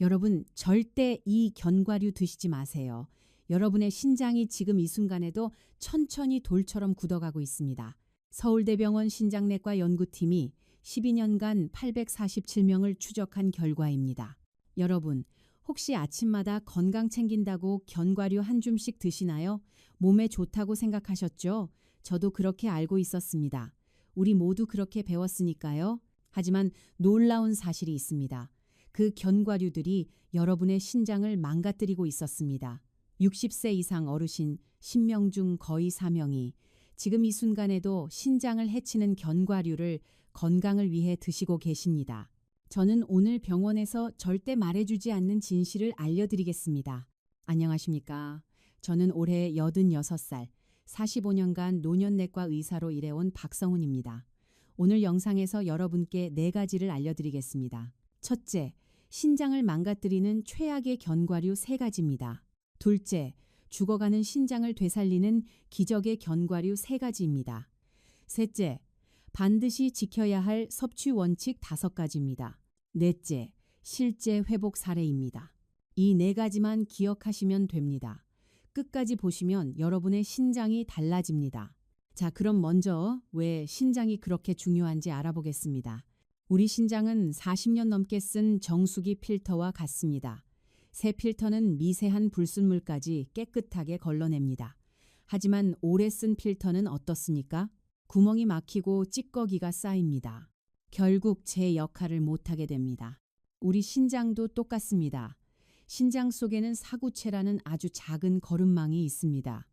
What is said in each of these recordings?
여러분, 절대 이 견과류 드시지 마세요. 여러분의 신장이 지금 이 순간에도 천천히 돌처럼 굳어가고 있습니다. 서울대병원 신장내과 연구팀이 12년간 847명을 추적한 결과입니다. 여러분, 혹시 아침마다 건강 챙긴다고 견과류 한 줌씩 드시나요? 몸에 좋다고 생각하셨죠? 저도 그렇게 알고 있었습니다. 우리 모두 그렇게 배웠으니까요. 하지만 놀라운 사실이 있습니다. 그 견과류들이 여러분의 신장을 망가뜨리고 있었습니다. 60세 이상 어르신 10명 중 거의 4명이 지금 이 순간에도 신장을 해치는 견과류를 건강을 위해 드시고 계십니다. 저는 오늘 병원에서 절대 말해주지 않는 진실을 알려드리겠습니다. 안녕하십니까. 저는 올해 86살, 45년간 노년내과 의사로 일해온 박성훈입니다. 오늘 영상에서 여러분께 4가지를 알려드리겠습니다. 첫째, 신장을 망가뜨리는 최악의 견과류 3가지입니다. 둘째, 죽어가는 신장을 되살리는 기적의 견과류 3가지입니다. 셋째, 반드시 지켜야 할 섭취 원칙 5가지입니다. 넷째, 실제 회복 사례입니다. 이 4가지만 기억하시면 됩니다. 끝까지 보시면 여러분의 신장이 달라집니다. 자, 그럼 먼저 왜 신장이 그렇게 중요한지 알아보겠습니다. 우리 신장은 40년 넘게 쓴 정수기 필터와 같습니다. 새 필터는 미세한 불순물까지 깨끗하게 걸러냅니다. 하지만 오래 쓴 필터는 어떻습니까? 구멍이 막히고 찌꺼기가 쌓입니다. 결국 제 역할을 못하게 됩니다. 우리 신장도 똑같습니다. 신장 속에는 사구체라는 아주 작은 거름망이 있습니다.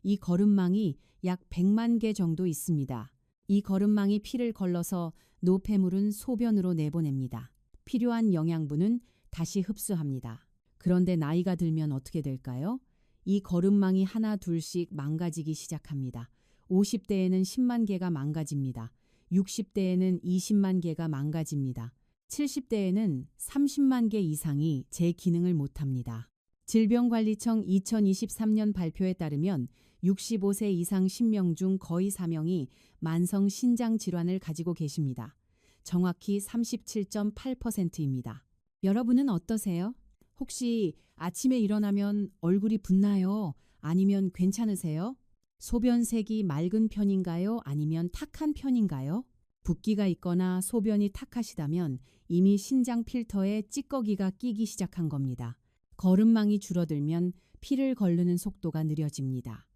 이 거름망이 약 100만 개 정도 있습니다. 이 거름망이 피를 걸러서 노폐물은 소변으로 내보냅니다. 필요한 영양분은 다시 흡수합니다. 그런데 나이가 들면 어떻게 될까요? 이 거름망이 하나 둘씩 망가지기 시작합니다. 50대에는 10만 개가 망가집니다. 60대에는 20만 개가 망가집니다. 70대에는 30만 개 이상이 제 기능을 못합니다. 질병관리청 2023년 발표에 따르면 65세 이상 10명 중 거의 4명이 만성 신장 질환을 가지고 계십니다. 정확히 37.8%입니다. 여러분은 어떠세요? 혹시 아침에 일어나면 얼굴이 붓나요? 아니면 괜찮으세요? 소변색이 맑은 편인가요? 아니면 탁한 편인가요? 붓기가 있거나 소변이 탁하시다면 이미 신장 필터에 찌꺼기가 끼기 시작한 겁니다. 거름망이 줄어들면 피를 거르는 속도가 느려집니다.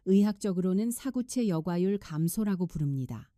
의학적으로는 사구체 여과율 감소라고 부릅니다.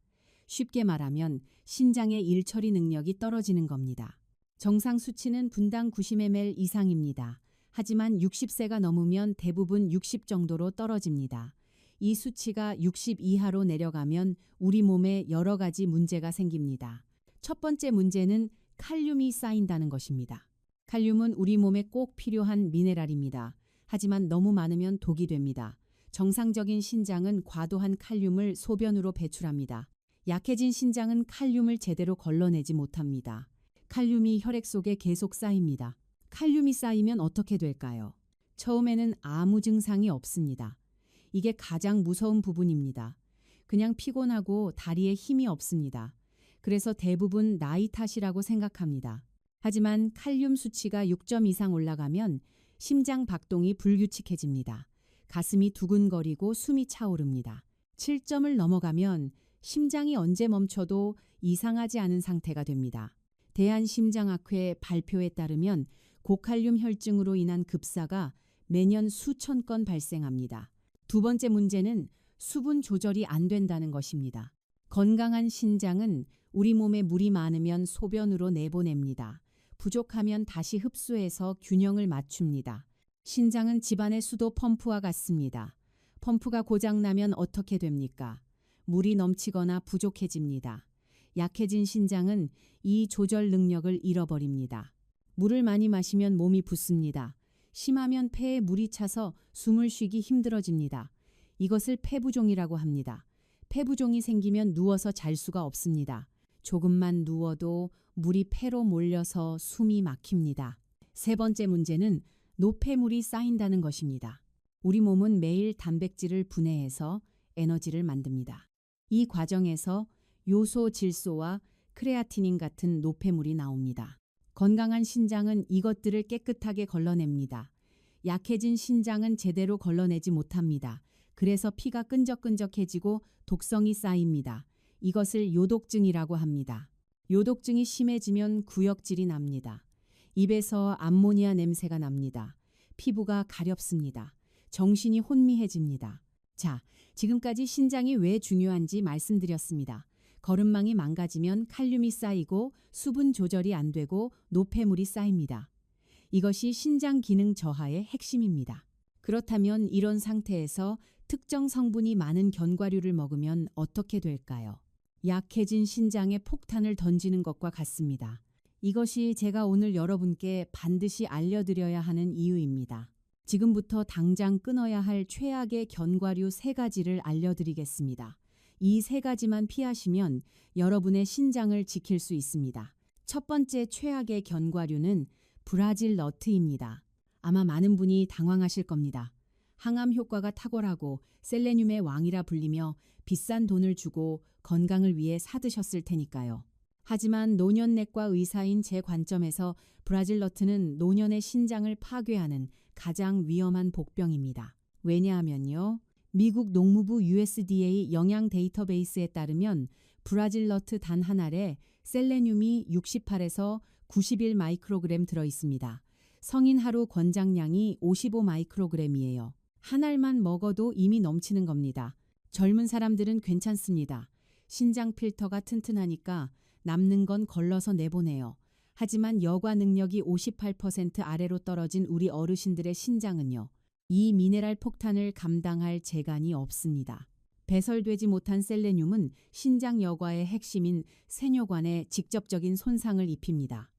쉽게 말하면 신장의 일처리 능력이 떨어지는 겁니다. 정상 수치는 분당 90ml 이상입니다. 하지만 60세가 넘으면 대부분 60 정도로 떨어집니다. 이 수치가 60 이하로 내려가면 우리 몸에 여러 가지 문제가 생깁니다. 첫 번째 문제는 칼륨이 쌓인다는 것입니다. 칼륨은 우리 몸에 꼭 필요한 미네랄입니다. 하지만 너무 많으면 독이 됩니다. 정상적인 신장은 과도한 칼륨을 소변으로 배출합니다. 약해진 신장은 칼륨을 제대로 걸러내지 못합니다. 칼륨이 혈액 속에 계속 쌓입니다. 칼륨이 쌓이면 어떻게 될까요? 처음에는 아무 증상이 없습니다. 이게 가장 무서운 부분입니다. 그냥 피곤하고 다리에 힘이 없습니다. 그래서 대부분 나이 탓이라고 생각합니다. 하지만 칼륨 수치가 6점 이상 올라가면 심장 박동이 불규칙해집니다. 가슴이 두근거리고 숨이 차오릅니다. 7점을 넘어가면 심장이 언제 멈춰도 이상하지 않은 상태가 됩니다. 대한심장학회 발표에 따르면 고칼륨 혈증으로 인한 급사가 매년 수천 건 발생합니다. 두 번째 문제는 수분 조절이 안 된다는 것입니다. 건강한 신장은 우리 몸에 물이 많으면 소변으로 내보냅니다. 부족하면 다시 흡수해서 균형을 맞춥니다. 신장은 집안의 수도 펌프와 같습니다. 펌프가 고장나면 어떻게 됩니까? 물이 넘치거나 부족해집니다. 약해진 신장은 이 조절 능력을 잃어버립니다. 물을 많이 마시면 몸이 붓습니다. 심하면 폐에 물이 차서 숨을 쉬기 힘들어집니다. 이것을 폐부종이라고 합니다. 폐부종이 생기면 누워서 잘 수가 없습니다. 조금만 누워도 물이 폐로 몰려서 숨이 막힙니다. 세 번째 문제는 노폐물이 쌓인다는 것입니다. 우리 몸은 매일 단백질을 분해해서 에너지를 만듭니다. 이 과정에서 요소 질소와 크레아티닌 같은 노폐물이 나옵니다. 건강한 신장은 이것들을 깨끗하게 걸러냅니다. 약해진 신장은 제대로 걸러내지 못합니다. 그래서 피가 끈적끈적해지고 독성이 쌓입니다. 이것을 요독증이라고 합니다. 요독증이 심해지면 구역질이 납니다. 입에서 암모니아 냄새가 납니다. 피부가 가렵습니다. 정신이 혼미해집니다. 자, 지금까지 신장이 왜 중요한지 말씀드렸습니다. 거름망이 망가지면 칼륨이 쌓이고 수분 조절이 안 되고 노폐물이 쌓입니다. 이것이 신장 기능 저하의 핵심입니다. 그렇다면 이런 상태에서 특정 성분이 많은 견과류를 먹으면 어떻게 될까요? 약해진 신장에 폭탄을 던지는 것과 같습니다. 이것이 제가 오늘 여러분께 반드시 알려드려야 하는 이유입니다. 지금부터 당장 끊어야 할 최악의 견과류 3가지를 알려드리겠습니다. 이 3가지만 피하시면 여러분의 신장을 지킬 수 있습니다. 첫 번째 최악의 견과류는 브라질 너트입니다. 아마 많은 분이 당황하실 겁니다. 항암 효과가 탁월하고 셀레늄의 왕이라 불리며 비싼 돈을 주고 건강을 위해 사드셨을 테니까요. 하지만 노년내과 의사인 제 관점에서 브라질 너트는 노년의 신장을 파괴하는 가장 위험한 복병입니다. 왜냐하면요. 미국 농무부 USDA 영양 데이터베이스에 따르면 브라질 너트 단 한 알에 셀레늄이 68에서 91 마이크로그램 들어 있습니다. 성인 하루 권장량이 55 마이크로그램이에요. 한 알만 먹어도 이미 넘치는 겁니다. 젊은 사람들은 괜찮습니다. 신장 필터가 튼튼하니까 남는 건 걸러서 내보내요. 하지만 여과 능력이 58% 아래로 떨어진 우리 어르신들의 신장은요. 이 미네랄 폭탄을 감당할 재간이 없습니다. 배설되지 못한 셀레늄은 신장 여과의 핵심인 세뇨관에 직접적인 손상을 입힙니다.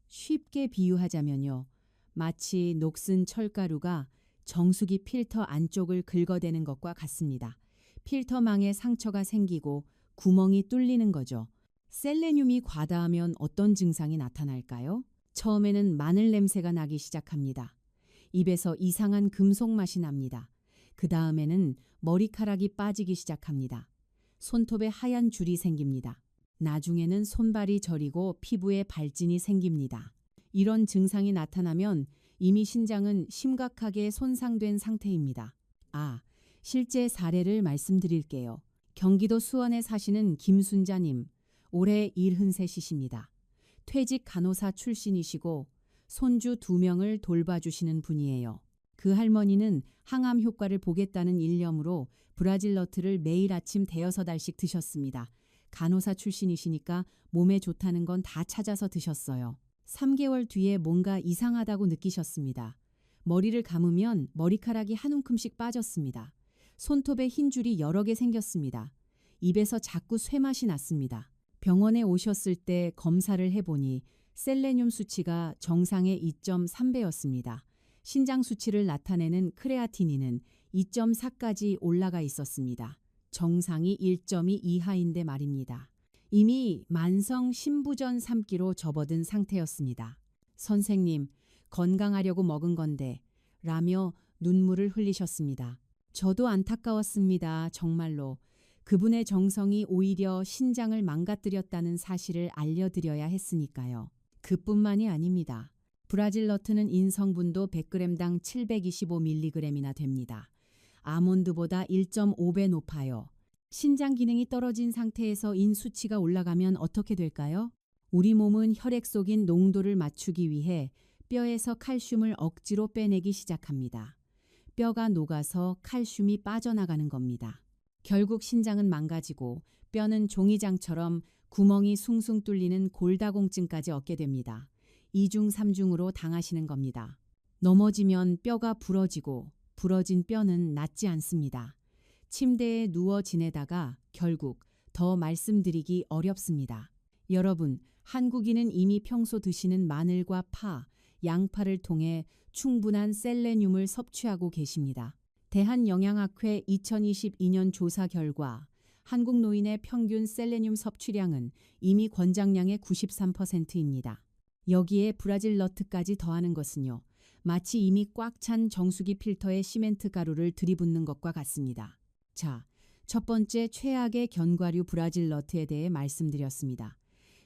쉽게 비유하자면요. 마치 녹슨 철가루가 정수기 필터 안쪽을 긁어대는 것과 같습니다. 필터망에 상처가 생기고 구멍이 뚫리는 거죠. 셀레늄이 과다하면 어떤 증상이 나타날까요? 처음에는 마늘 냄새가 나기 시작합니다. 입에서 이상한 금속 맛이 납니다. 그 다음에는 머리카락이 빠지기 시작합니다. 손톱에 하얀 줄이 생깁니다. 나중에는 손발이 저리고 피부에 발진이 생깁니다. 이런 증상이 나타나면 이미 신장은 심각하게 손상된 상태입니다. 실제 사례를 말씀드릴게요. 경기도 수원에 사시는 김순자님, 올해 73이십니다. 퇴직 간호사 출신이시고 손주 2명을 돌봐주시는 분이에요. 그 할머니는 항암 효과를 보겠다는 일념으로 브라질 너트를 매일 아침 5-6알씩 드셨습니다. 간호사 출신이시니까 몸에 좋다는 건 다 찾아서 드셨어요. 3개월 뒤에 뭔가 이상하다고 느끼셨습니다. 머리를 감으면 머리카락이 한 움큼씩 빠졌습니다. 손톱에 흰 줄이 여러 개 생겼습니다. 입에서 자꾸 쇠맛이 났습니다. 병원에 오셨을 때 검사를 해보니 셀레늄 수치가 정상의 2.3배였습니다. 신장 수치를 나타내는 크레아티닌은 2.4까지 올라가 있었습니다. 정상이 1.2 이하인데 말입니다. 이미 만성 신부전 3기로 접어든 상태였습니다. 선생님, 건강하려고 먹은 건데 라며 눈물을 흘리셨습니다. 저도 안타까웠습니다. 정말로. 그분의 정성이 오히려 신장을 망가뜨렸다는 사실을 알려드려야 했으니까요. 그뿐만이 아닙니다. 브라질 너트는 인성분도 100g당 725mg이나 됩니다. 아몬드보다 1.5배 높아요. 신장 기능이 떨어진 상태에서 인 수치가 올라가면 어떻게 될까요? 우리 몸은 혈액 속인 농도를 맞추기 위해 뼈에서 칼슘을 억지로 빼내기 시작합니다. 뼈가 녹아서 칼슘이 빠져나가는 겁니다. 결국 신장은 망가지고 뼈는 종이장처럼 구멍이 숭숭 뚫리는 골다공증까지 얻게 됩니다. 2중 3중으로 당하시는 겁니다. 넘어지면 뼈가 부러지고 부러진 뼈는 낫지 않습니다. 침대에 누워 지내다가 결국 더 말씀드리기 어렵습니다. 여러분, 한국인은 이미 평소 드시는 마늘과 파, 양파를 통해 충분한 셀레늄을 섭취하고 계십니다. 대한영양학회 2022년 조사 결과 한국 노인의 평균 셀레늄 섭취량은 이미 권장량의 93%입니다. 여기에 브라질 너트까지 더하는 것은요. 마치 이미 꽉 찬 정수기 필터에 시멘트 가루를 들이붓는 것과 같습니다. 자, 첫 번째 최악의 견과류 브라질 너트에 대해 말씀드렸습니다.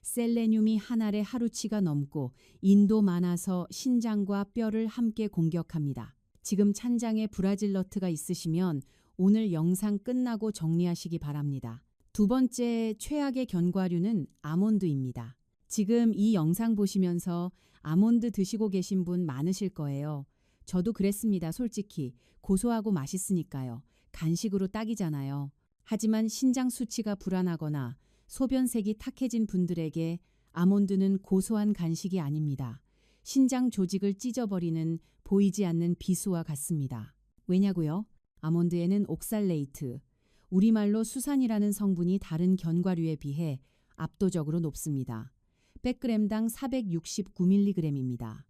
셀레늄이 한 알에 하루치가 넘고 인도 많아서 신장과 뼈를 함께 공격합니다. 지금 찬장에 브라질 너트가 있으시면 오늘 영상 끝나고 정리하시기 바랍니다. 두 번째 최악의 견과류는 아몬드입니다. 지금 이 영상 보시면서 아몬드 드시고 계신 분 많으실 거예요. 저도 그랬습니다. 솔직히 고소하고 맛있으니까요. 간식으로 딱이잖아요. 하지만 신장 수치가 불안하거나 소변색이 탁해진 분들에게 아몬드는 고소한 간식이 아닙니다. 신장 조직을 찢어버리는 보이지 않는 비수와 같습니다. 왜냐고요? 아몬드에는 옥살레이트, 우리말로 수산이라는 성분이 다른 견과류에 비해 압도적으로 높습니다. 100g당 469mg입니다.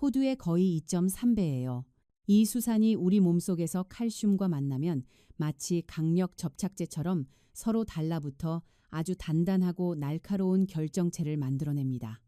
호두의 거의 2.3배예요. 이 수산이 우리 몸속에서 칼슘과 만나면 마치 강력 접착제처럼 서로 달라붙어 아주 단단하고 날카로운 결정체를 만들어냅니다.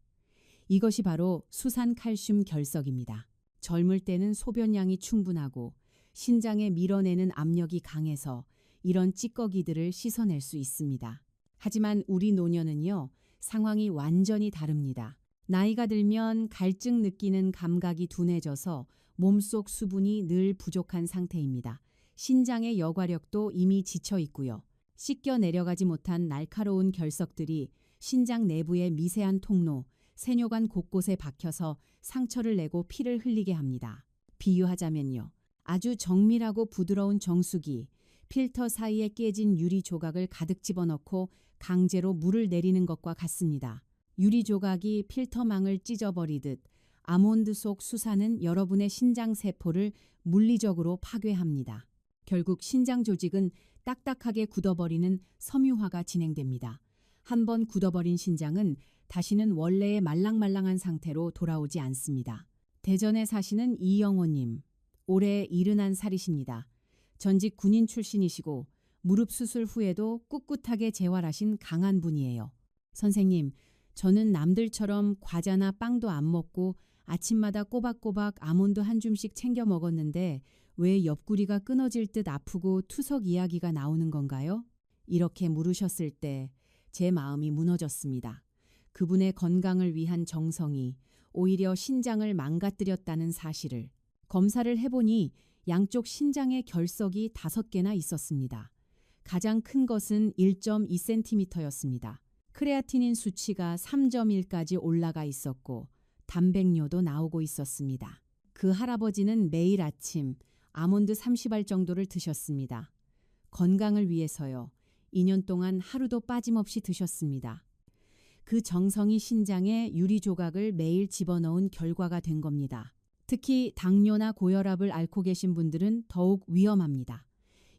이것이 바로 수산 칼슘 결석입니다. 젊을 때는 소변량이 충분하고 신장에 밀어내는 압력이 강해서 이런 찌꺼기들을 씻어낼 수 있습니다. 하지만 우리 노년은요, 상황이 완전히 다릅니다. 나이가 들면 갈증 느끼는 감각이 둔해져서 몸속 수분이 늘 부족한 상태입니다. 신장의 여과력도 이미 지쳐 있고요. 씻겨 내려가지 못한 날카로운 결석들이 신장 내부의 미세한 통로, 세뇨관 곳곳에 박혀서 상처를 내고 피를 흘리게 합니다. 비유하자면요. 아주 정밀하고 부드러운 정수기, 필터 사이에 깨진 유리 조각을 가득 집어넣고 강제로 물을 내리는 것과 같습니다. 유리 조각이 필터망을 찢어버리듯 아몬드 속 수산은 여러분의 신장 세포를 물리적으로 파괴합니다. 결국 신장 조직은 딱딱하게 굳어버리는 섬유화가 진행됩니다. 한번 굳어버린 신장은 다시는 원래의 말랑말랑한 상태로 돌아오지 않습니다. 대전에 사시는 이영호님, 올해 71살이십니다. 전직 군인 출신이시고 무릎 수술 후에도 꿋꿋하게 재활하신 강한 분이에요. 선생님, 저는 남들처럼 과자나 빵도 안 먹고 아침마다 꼬박꼬박 아몬드 한 줌씩 챙겨 먹었는데 왜 옆구리가 끊어질 듯 아프고 투석 이야기가 나오는 건가요? 이렇게 물으셨을 때 제 마음이 무너졌습니다. 그분의 건강을 위한 정성이 오히려 신장을 망가뜨렸다는 사실을. 검사를 해보니 양쪽 신장에 결석이 5개나 있었습니다. 가장 큰 것은 1.2cm였습니다. 크레아티닌 수치가 3.1까지 올라가 있었고 단백뇨도 나오고 있었습니다. 그 할아버지는 매일 아침 아몬드 30알 정도를 드셨습니다. 건강을 위해서요. 2년 동안 하루도 빠짐없이 드셨습니다. 그 정성이 신장에 유리 조각을 매일 집어넣은 결과가 된 겁니다. 특히 당뇨나 고혈압을 앓고 계신 분들은 더욱 위험합니다.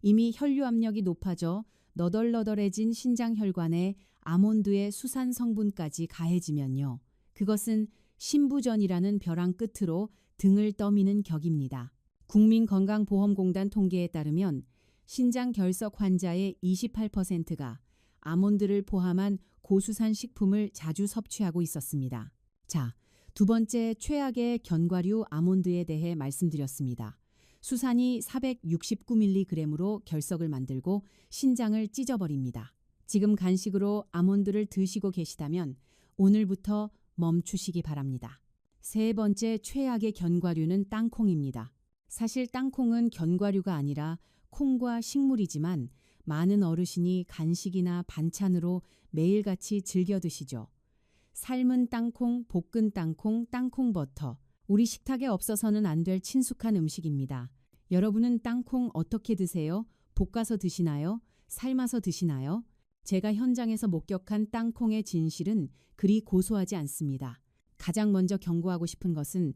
이미 혈류 압력이 높아져 너덜너덜해진 신장 혈관에 아몬드의 수산 성분까지 가해지면요. 그것은 신부전이라는 벼랑 끝으로 등을 떠미는 격입니다. 국민건강보험공단 통계에 따르면 신장 결석 환자의 28%가 아몬드를 포함한 고수산 식품을 자주 섭취하고 있었습니다. 자, 두 번째 최악의 견과류 아몬드에 대해 말씀드렸습니다. 수산이 469mg으로 결석을 만들고 신장을 찢어버립니다. 지금 간식으로 아몬드를 드시고 계시다면 오늘부터 멈추시기 바랍니다. 세 번째 최악의 견과류는 땅콩입니다. 사실 땅콩은 견과류가 아니라 콩과 식물이지만 많은 어르신이 간식이나 반찬으로 매일같이 즐겨 드시죠. 삶은 땅콩, 볶은 땅콩, 땅콩버터. 우리 식탁에 없어서는 안 될 친숙한 음식입니다. 여러분은 땅콩 어떻게 드세요? 볶아서 드시나요? 삶아서 드시나요? 제가 현장에서 목격한 땅콩의 진실은 그리 고소하지 않습니다. 가장 먼저 경고하고 싶은 것은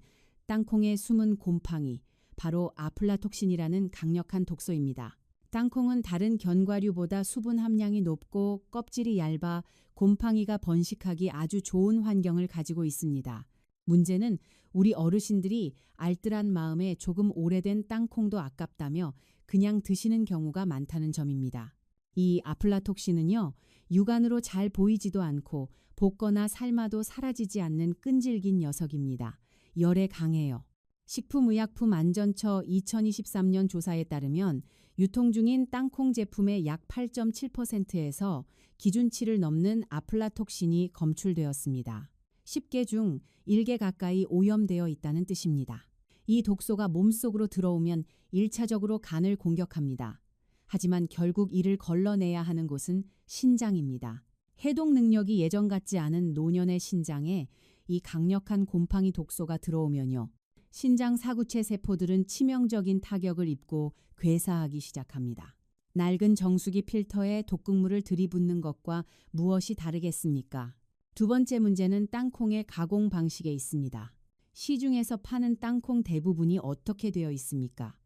땅콩에 숨은 곰팡이, 바로 아플라톡신이라는 강력한 독소입니다. 땅콩은 다른 견과류보다 수분 함량이 높고 껍질이 얇아 곰팡이가 번식하기 아주 좋은 환경을 가지고 있습니다. 문제는 우리 어르신들이 알뜰한 마음에 조금 오래된 땅콩도 아깝다며 그냥 드시는 경우가 많다는 점입니다. 이 아플라톡신은요, 육안으로 잘 보이지도 않고 볶거나 삶아도 사라지지 않는 끈질긴 녀석입니다. 열에 강해요. 식품의약품안전처 2023년 조사에 따르면 유통 중인 땅콩 제품의 약 8.7%에서 기준치를 넘는 아플라톡신이 검출되었습니다. 10개 중 1개 가까이 오염되어 있다는 뜻입니다. 이 독소가 몸속으로 들어오면 1차적으로 간을 공격합니다. 하지만 결국 이를 걸러내야 하는 곳은 신장입니다. 해독 능력이 예전 같지 않은 노년의 신장에 이 강력한 곰팡이 독소가 들어오면요. 신장 사구체 세포들은 치명적인 타격을 입고 괴사하기 시작합니다. 낡은 정수기 필터에 독극물을 들이붓는 것과 무엇이 다르겠습니까? 두 번째 문제는 땅콩의 가공 방식에 있습니다. 시중에서 파는 땅콩 대부분이 어떻게 되어 있습니까?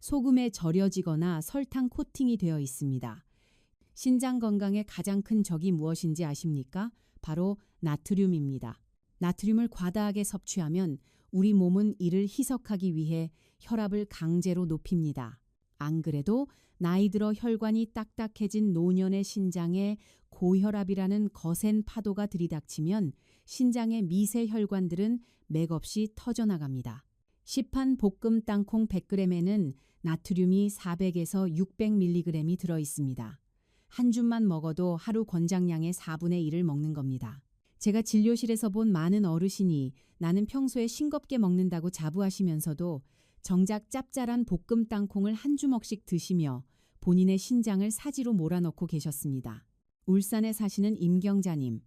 소금에 절여지거나 설탕 코팅이 되어 있습니다. 신장 건강에 가장 큰 적이 무엇인지 아십니까? 바로 나트륨입니다. 나트륨을 과다하게 섭취하면 우리 몸은 이를 희석하기 위해 혈압을 강제로 높입니다. 안 그래도 나이 들어 혈관이 딱딱해진 노년의 신장에 고혈압이라는 거센 파도가 들이닥치면 신장의 미세 혈관들은 맥없이 터져나갑니다. 시판 볶음 땅콩 100g에는 나트륨이 400에서 600mg이 들어 있습니다. 한 줌만 먹어도 하루 권장량의 4분의 1을 먹는 겁니다. 제가 진료실에서 본 많은 어르신이 나는 평소에 싱겁게 먹는다고 자부하시면서도 정작 짭짤한 볶음 땅콩을 한 주먹씩 드시며 본인의 신장을 사지로 몰아넣고 계셨습니다. 울산에 사시는 임경자님,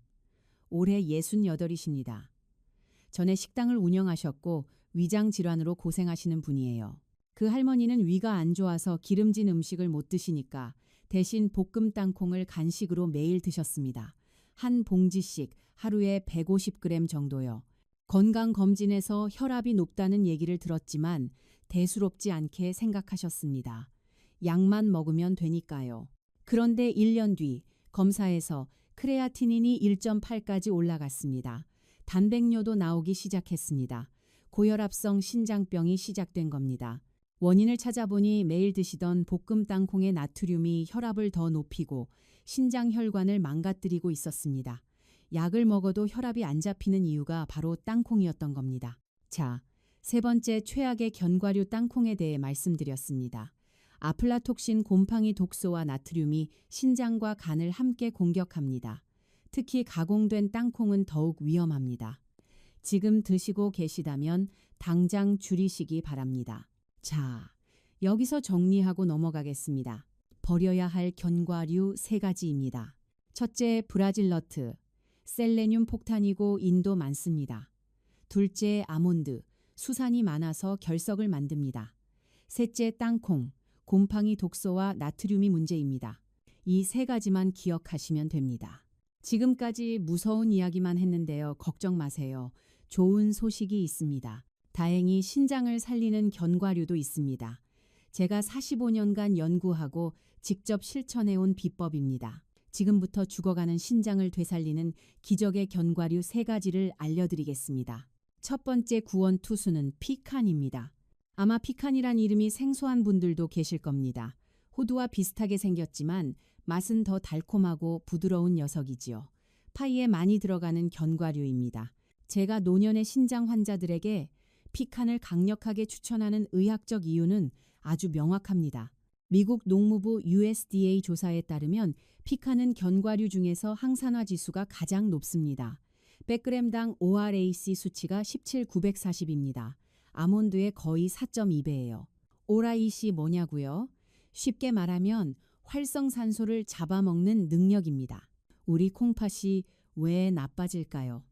올해 68이십니다. 전에 식당을 운영하셨고 위장 질환으로 고생하시는 분이에요. 그 할머니는 위가 안 좋아서 기름진 음식을 못 드시니까 대신 볶음 땅콩을 간식으로 매일 드셨습니다. 한 봉지씩 하루에 150g 정도요. 건강검진에서 혈압이 높다는 얘기를 들었지만 대수롭지 않게 생각하셨습니다. 약만 먹으면 되니까요. 그런데 1년 뒤 검사에서 크레아티닌이 1.8까지 올라갔습니다. 단백뇨도 나오기 시작했습니다. 고혈압성 신장병이 시작된 겁니다. 원인을 찾아보니 매일 드시던 볶음 땅콩의 나트륨이 혈압을 더 높이고 신장 혈관을 망가뜨리고 있었습니다. 약을 먹어도 혈압이 안 잡히는 이유가 바로 땅콩이었던 겁니다. 자, 세 번째 최악의 견과류 땅콩에 대해 말씀드렸습니다. 아플라톡신 곰팡이 독소와 나트륨이 신장과 간을 함께 공격합니다. 특히 가공된 땅콩은 더욱 위험합니다. 지금 드시고 계시다면 당장 줄이시기 바랍니다. 자, 여기서 정리하고 넘어가겠습니다. 버려야 할 견과류 3가지입니다. 첫째, 브라질 너트. 셀레늄 폭탄이고 인도 많습니다. 둘째, 아몬드. 수산이 많아서 결석을 만듭니다. 셋째, 땅콩. 곰팡이 독소와 나트륨이 문제입니다. 이 3가지만 기억하시면 됩니다. 지금까지 무서운 이야기만 했는데요. 걱정 마세요. 좋은 소식이 있습니다. 다행히 신장을 살리는 견과류도 있습니다. 제가 45년간 연구하고 직접 실천해온 비법입니다. 지금부터 죽어가는 신장을 되살리는 기적의 견과류 3가지를 알려드리겠습니다. 첫 번째 구원 투수는 피칸입니다. 아마 피칸이란 이름이 생소한 분들도 계실 겁니다. 호두와 비슷하게 생겼지만 맛은 더 달콤하고 부드러운 녀석이지요. 파이에 많이 들어가는 견과류입니다. 제가 노년의 신장 환자들에게 피칸을 강력하게 추천하는 의학적 이유는 아주 명확합니다. 미국 농무부 USDA 조사에 따르면 피칸은 견과류 중에서 항산화 지수가 가장 높습니다. 100g당 ORAC 수치가 17,940입니다. 아몬드의 거의 4.2배예요. ORAC 뭐냐고요? 쉽게 말하면 활성산소를 잡아먹는 능력입니다. 우리 콩팥이 왜 나빠질까요?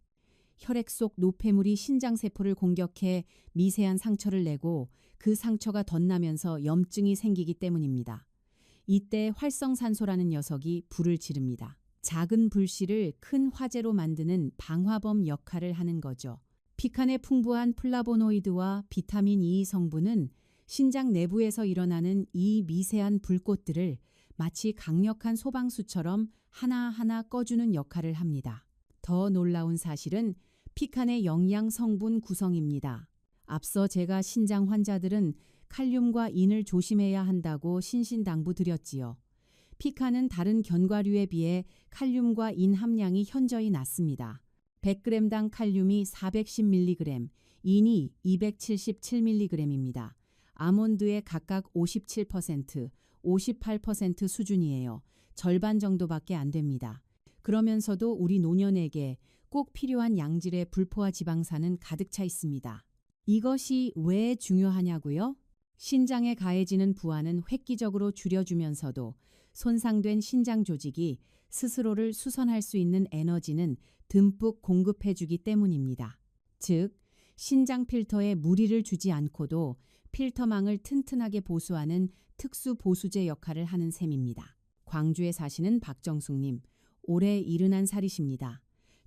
혈액 속 노폐물이 신장세포를 공격해 미세한 상처를 내고 그 상처가 덧나면서 염증이 생기기 때문입니다. 이때 활성산소라는 녀석이 불을 지릅니다. 작은 불씨를 큰 화재로 만드는 방화범 역할을 하는 거죠. 피칸의 풍부한 플라보노이드와 비타민 E 성분은 신장 내부에서 일어나는 이 미세한 불꽃들을 마치 강력한 소방수처럼 하나하나 꺼주는 역할을 합니다. 더 놀라운 사실은 피칸의 영양 성분 구성입니다. 앞서 제가 신장 환자들은 칼륨과 인을 조심해야 한다고 신신당부드렸지요. 피칸은 다른 견과류에 비해 칼륨과 인 함량이 현저히 낮습니다. 100g당 칼륨이 410mg, 인이 277mg입니다. 아몬드의 각각 57%, 58% 수준이에요. 절반 정도밖에 안 됩니다. 그러면서도 우리 노년에게 꼭 필요한 양질의 불포화 지방산은 가득 차 있습니다. 이것이 왜 중요하냐고요? 신장에 가해지는 부하는 획기적으로 줄여주면서도 손상된 신장 조직이 스스로를 수선할 수 있는 에너지는 듬뿍 공급해주기 때문입니다. 즉, 신장 필터에 무리를 주지 않고도 필터망을 튼튼하게 보수하는 특수 보수제 역할을 하는 셈입니다. 광주에 사시는 박정숙님, 올해 71살이십니다.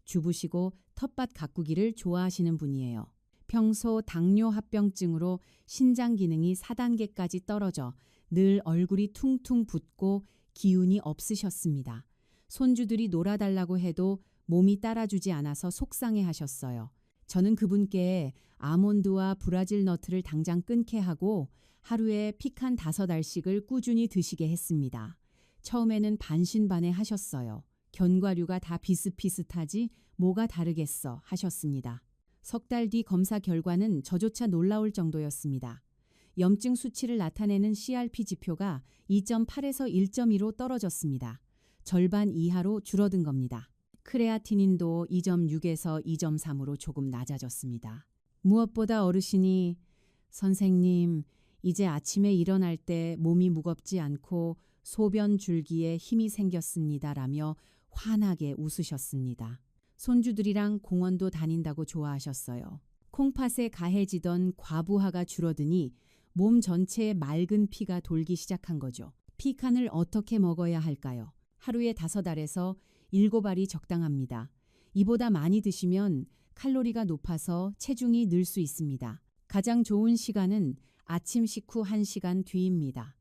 주부시고 텃밭 가꾸기를 좋아하시는 분이에요. 평소 당뇨 합병증으로 신장 기능이 4단계까지 떨어져 늘 얼굴이 퉁퉁 붓고 기운이 없으셨습니다. 손주들이 놀아달라고 해도 몸이 따라주지 않아서 속상해 하셨어요. 저는 그분께 아몬드와 브라질 너트를 당장 끊게 하고 하루에 피칸 5알씩을 꾸준히 드시게 했습니다. 처음에는 반신반의 하셨어요. 견과류가 다 비슷비슷하지 뭐가 다르겠어 하셨습니다. 석 달 뒤 검사 결과는 저조차 놀라울 정도였습니다. 염증 수치를 나타내는 CRP 지표가 2.8에서 1.2로 떨어졌습니다. 절반 이하로 줄어든 겁니다. 크레아티닌도 2.6에서 2.3으로 조금 낮아졌습니다. 무엇보다 어르신이 선생님, 이제 아침에 일어날 때 몸이 무겁지 않고 소변 줄기에 힘이 생겼습니다라며 환하게 웃으셨습니다. 손주들이랑 공원도 다닌다고 좋아하셨어요. 콩팥에 가해지던 과부하가 줄어드니 몸 전체에 맑은 피가 돌기 시작한 거죠. 피칸을 어떻게 먹어야 할까요? 하루에 5알에서 7알이 적당합니다. 이보다 많이 드시면 칼로리가 높아서 체중이 늘 수 있습니다. 가장 좋은 시간은 아침 식후 1시간 뒤입니다.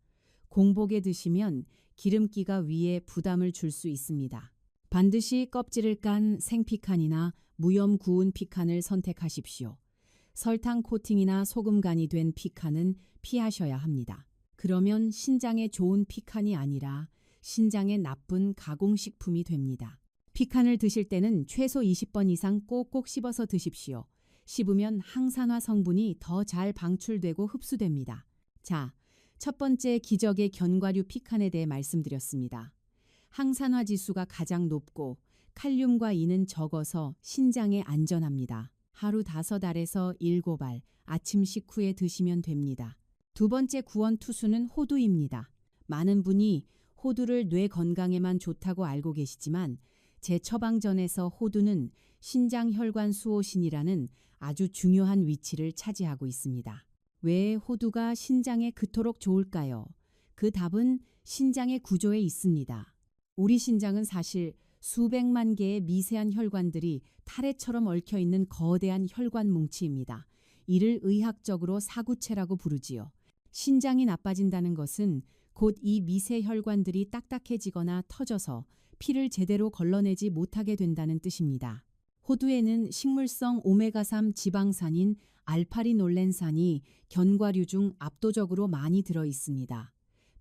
공복에 드시면 기름기가 위에 부담을 줄 수 있습니다. 반드시 껍질을 깐 생피칸이나 무염 구운 피칸을 선택하십시오. 설탕 코팅이나 소금 간이 된 피칸은 피하셔야 합니다. 그러면 신장에 좋은 피칸이 아니라 신장에 나쁜 가공식품이 됩니다. 피칸을 드실 때는 최소 20번 이상 꼭꼭 씹어서 드십시오. 씹으면 항산화 성분이 더 잘 방출되고 흡수됩니다. 자, 첫 번째 기적의 견과류 피칸에 대해 말씀드렸습니다. 항산화 지수가 가장 높고 칼륨과 인은 적어서 신장에 안전합니다. 하루 5알에서 7알 아침 식후에 드시면 됩니다. 두 번째 구원 투수는 호두입니다. 많은 분이 호두를 뇌 건강에만 좋다고 알고 계시지만 제 처방전에서 호두는 신장 혈관 수호신이라는 아주 중요한 위치를 차지하고 있습니다. 왜 호두가 신장에 그토록 좋을까요? 그 답은 신장의 구조에 있습니다. 우리 신장은 사실 수백만 개의 미세한 혈관들이 타래처럼 얽혀있는 거대한 혈관 뭉치입니다. 이를 의학적으로 사구체라고 부르지요. 신장이 나빠진다는 것은 곧 이 미세 혈관들이 딱딱해지거나 터져서 피를 제대로 걸러내지 못하게 된다는 뜻입니다. 호두에는 식물성 오메가3 지방산인 알파리놀렌산이 견과류 중 압도적으로 많이 들어 있습니다.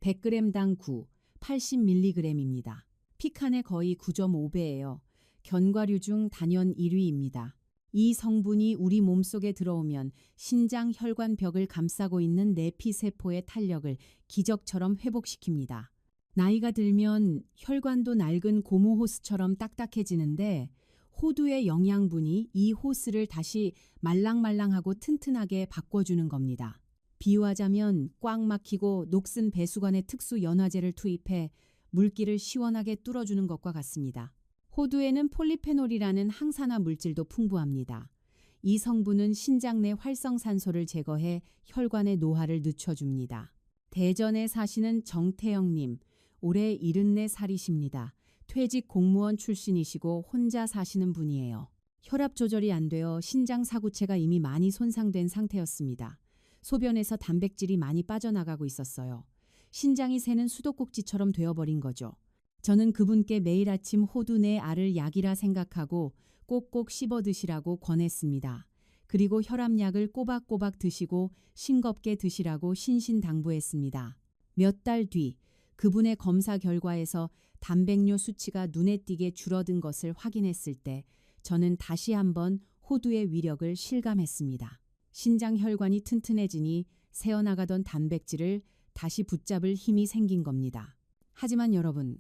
100g당 9, 80mg입니다. 피칸의 거의 9.5배예요. 견과류 중 단연 1위입니다. 이 성분이 우리 몸속에 들어오면 신장 혈관벽을 감싸고 있는 내피세포의 탄력을 기적처럼 회복시킵니다. 나이가 들면 혈관도 낡은 고무 호스처럼 딱딱해지는데 호두의 영양분이 이 호스를 다시 말랑말랑하고 튼튼하게 바꿔주는 겁니다. 비유하자면 꽉 막히고 녹슨 배수관에 특수 연화제를 투입해 물기를 시원하게 뚫어주는 것과 같습니다. 호두에는 폴리페놀이라는 항산화 물질도 풍부합니다. 이 성분은 신장 내 활성산소를 제거해 혈관의 노화를 늦춰줍니다. 대전에 사시는 정태영님, 올해 74살이십니다. 퇴직 공무원 출신이시고 혼자 사시는 분이에요. 혈압 조절이 안 되어 신장 사구체가 이미 많이 손상된 상태였습니다. 소변에서 단백질이 많이 빠져나가고 있었어요. 신장이 새는 수도꼭지처럼 되어버린 거죠. 저는 그분께 매일 아침 호두 내 알을 약이라 생각하고 꼭꼭 씹어 드시라고 권했습니다. 그리고 혈압약을 꼬박꼬박 드시고 싱겁게 드시라고 신신당부했습니다. 몇 달 뒤 그분의 검사 결과에서 단백뇨 수치가 눈에 띄게 줄어든 것을 확인했을 때 저는 다시 한번 호두의 위력을 실감했습니다. 신장 혈관이 튼튼해지니 새어나가던 단백질을 다시 붙잡을 힘이 생긴 겁니다. 하지만 여러분,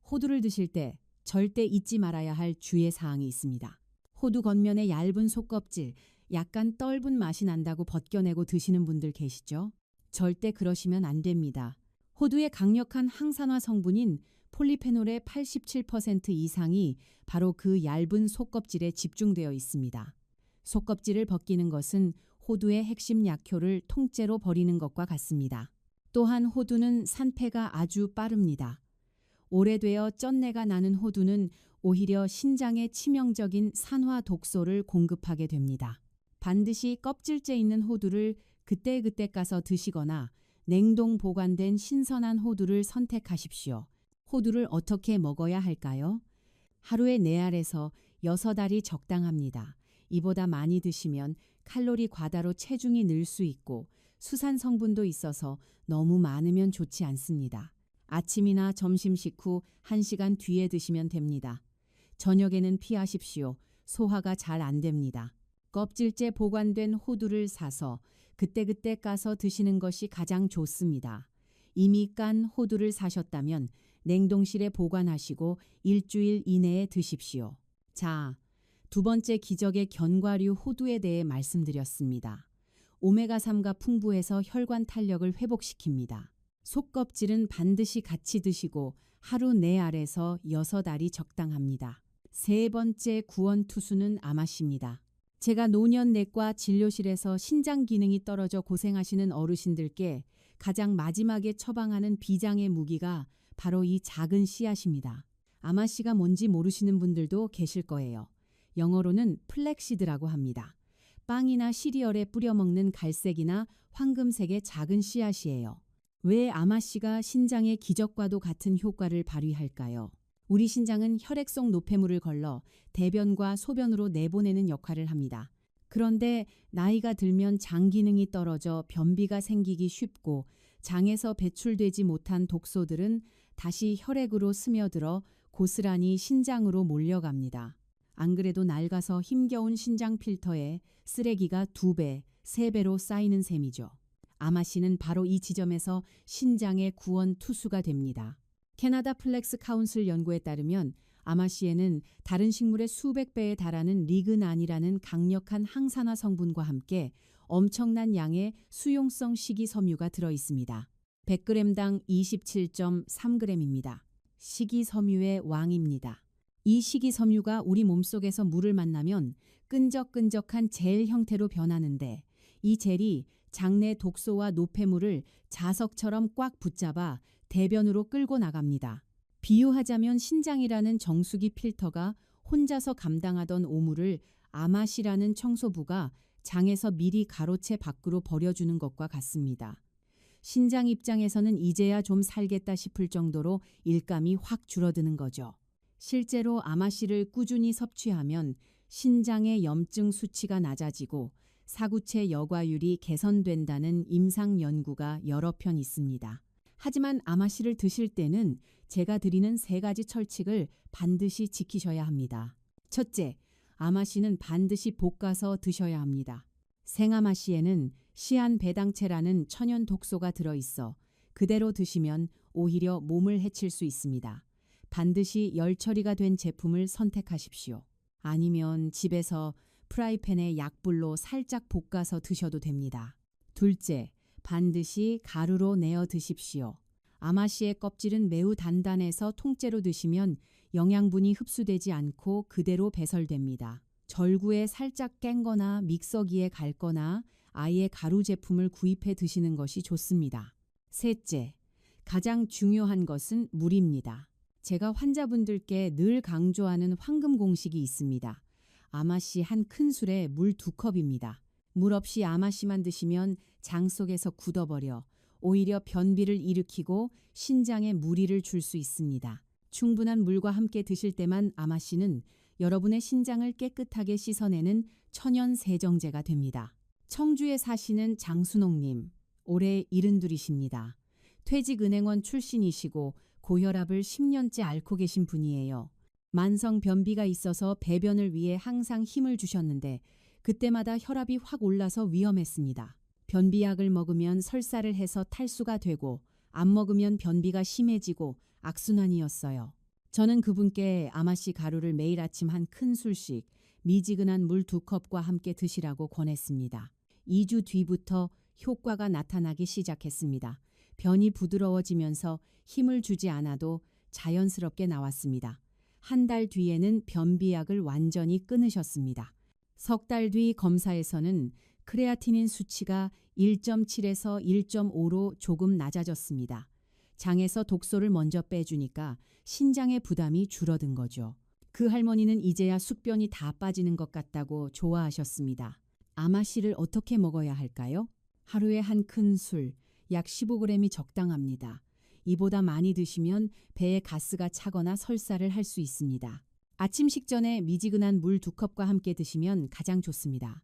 호두를 드실 때 절대 잊지 말아야 할 주의 사항이 있습니다. 호두 겉면의 얇은 속껍질, 약간 떫은 맛이 난다고 벗겨내고 드시는 분들 계시죠? 절대 그러시면 안 됩니다. 호두의 강력한 항산화 성분인 폴리페놀의 87% 이상이 바로 그 얇은 속껍질에 집중되어 있습니다. 속껍질을 벗기는 것은 호두의 핵심 약효를 통째로 버리는 것과 같습니다. 또한 호두는 산패가 아주 빠릅니다. 오래되어 쩐내가 나는 호두는 오히려 신장에 치명적인 산화 독소를 공급하게 됩니다. 반드시 껍질째 있는 호두를 그때그때 까서 드시거나 냉동 보관된 신선한 호두를 선택하십시오. 호두를 어떻게 먹어야 할까요? 하루에 4알에서 6알이 적당합니다. 이보다 많이 드시면 칼로리 과다로 체중이 늘 수 있고 수산 성분도 있어서 너무 많으면 좋지 않습니다. 아침이나 점심 식후 1시간 뒤에 드시면 됩니다. 저녁에는 피하십시오. 소화가 잘 안 됩니다. 껍질째 보관된 호두를 사서 그때그때 까서 드시는 것이 가장 좋습니다. 이미 깐 호두를 사셨다면 냉동실에 보관하시고 일주일 이내에 드십시오. 자, 두 번째 기적의 견과류 호두에 대해 말씀드렸습니다. 오메가3가 풍부해서 혈관 탄력을 회복시킵니다. 속껍질은 반드시 같이 드시고 하루 4알에서 6알이 적당합니다. 세 번째 구원 투수는 아마씨입니다. 제가 노년내과 진료실에서 신장 기능이 떨어져 고생하시는 어르신들께 가장 마지막에 처방하는 비장의 무기가 바로 이 작은 씨앗입니다. 아마씨가 뭔지 모르시는 분들도 계실 거예요. 영어로는 플렉시드라고 합니다. 빵이나 시리얼에 뿌려 먹는 갈색이나 황금색의 작은 씨앗이에요. 왜 아마씨가 신장의 기적과도 같은 효과를 발휘할까요? 우리 신장은 혈액 속 노폐물을 걸러 대변과 소변으로 내보내는 역할을 합니다. 그런데 나이가 들면 장 기능이 떨어져 변비가 생기기 쉽고 장에서 배출되지 못한 독소들은 다시 혈액으로 스며들어 고스란히 신장으로 몰려갑니다. 안 그래도 낡아서 힘겨운 신장 필터에 쓰레기가 2배, 3배로 쌓이는 셈이죠. 아마씨는 바로 이 지점에서 신장의 구원 투수가 됩니다. 캐나다 플렉스 카운슬 연구에 따르면 아마씨에는 다른 식물의 수백 배에 달하는 리그난이라는 강력한 항산화 성분과 함께 엄청난 양의 수용성 식이섬유가 들어 있습니다. 100g당 27.3g입니다. 식이섬유의 왕입니다. 이 식이섬유가 우리 몸속에서 물을 만나면 끈적끈적한 젤 형태로 변하는데 이 젤이 장내 독소와 노폐물을 자석처럼 꽉 붙잡아 대변으로 끌고 나갑니다. 비유하자면 신장이라는 정수기 필터가 혼자서 감당하던 오물을 아마씨라는 청소부가 장에서 미리 가로채 밖으로 버려주는 것과 같습니다. 신장 입장에서는 이제야 좀 살겠다 싶을 정도로 일감이 확 줄어드는 거죠. 실제로 아마씨를 꾸준히 섭취하면 신장의 염증 수치가 낮아지고 사구체 여과율이 개선된다는 임상 연구가 여러 편 있습니다. 하지만 아마씨를 드실 때는 제가 드리는 3가지 철칙을 반드시 지키셔야 합니다. 첫째, 아마씨는 반드시 볶아서 드셔야 합니다. 생아마씨에는 시안배당체라는 천연 독소가 들어있어 그대로 드시면 오히려 몸을 해칠 수 있습니다. 반드시 열 처리가 된 제품을 선택하십시오. 아니면 집에서 프라이팬에 약불로 살짝 볶아서 드셔도 됩니다. 둘째, 반드시 가루로 내어 드십시오. 아마씨의 껍질은 매우 단단해서 통째로 드시면 영양분이 흡수되지 않고 그대로 배설됩니다. 절구에 살짝 깬거나 믹서기에 갈거나 아예 가루 제품을 구입해 드시는 것이 좋습니다. 셋째, 가장 중요한 것은 물입니다. 제가 환자분들께 늘 강조하는 황금 공식이 있습니다. 아마씨 한 큰술에 물 2컵입니다. 물 없이 아마씨만 드시면 장 속에서 굳어버려 오히려 변비를 일으키고 신장에 무리를 줄 수 있습니다. 충분한 물과 함께 드실 때만 아마씨는 여러분의 신장을 깨끗하게 씻어내는 천연 세정제가 됩니다. 청주에 사시는 장순옥님, 올해 72이십니다. 퇴직은행원 출신이시고 고혈압을 10년째 앓고 계신 분이에요. 만성 변비가 있어서 배변을 위해 항상 힘을 주셨는데 그때마다 혈압이 확 올라서 위험했습니다. 변비약을 먹으면 설사를 해서 탈수가 되고 안 먹으면 변비가 심해지고 악순환이었어요. 저는 그분께 아마씨 가루를 매일 아침 한 큰술씩 미지근한 물 2컵과 함께 드시라고 권했습니다. 2주 뒤부터 효과가 나타나기 시작했습니다. 변이 부드러워지면서 힘을 주지 않아도 자연스럽게 나왔습니다. 한 달 뒤에는 변비약을 완전히 끊으셨습니다. 석 달 뒤 검사에서는 크레아티닌 수치가 1.7에서 1.5로 조금 낮아졌습니다. 장에서 독소를 먼저 빼주니까 신장의 부담이 줄어든 거죠. 그 할머니는 이제야 숙변이 다 빠지는 것 같다고 좋아하셨습니다. 아마씨를 어떻게 먹어야 할까요? 하루에 한 큰술, 약 15g이 적당합니다. 이보다 많이 드시면 배에 가스가 차거나 설사를 할 수 있습니다. 아침 식전에 미지근한 물 2컵과 함께 드시면 가장 좋습니다.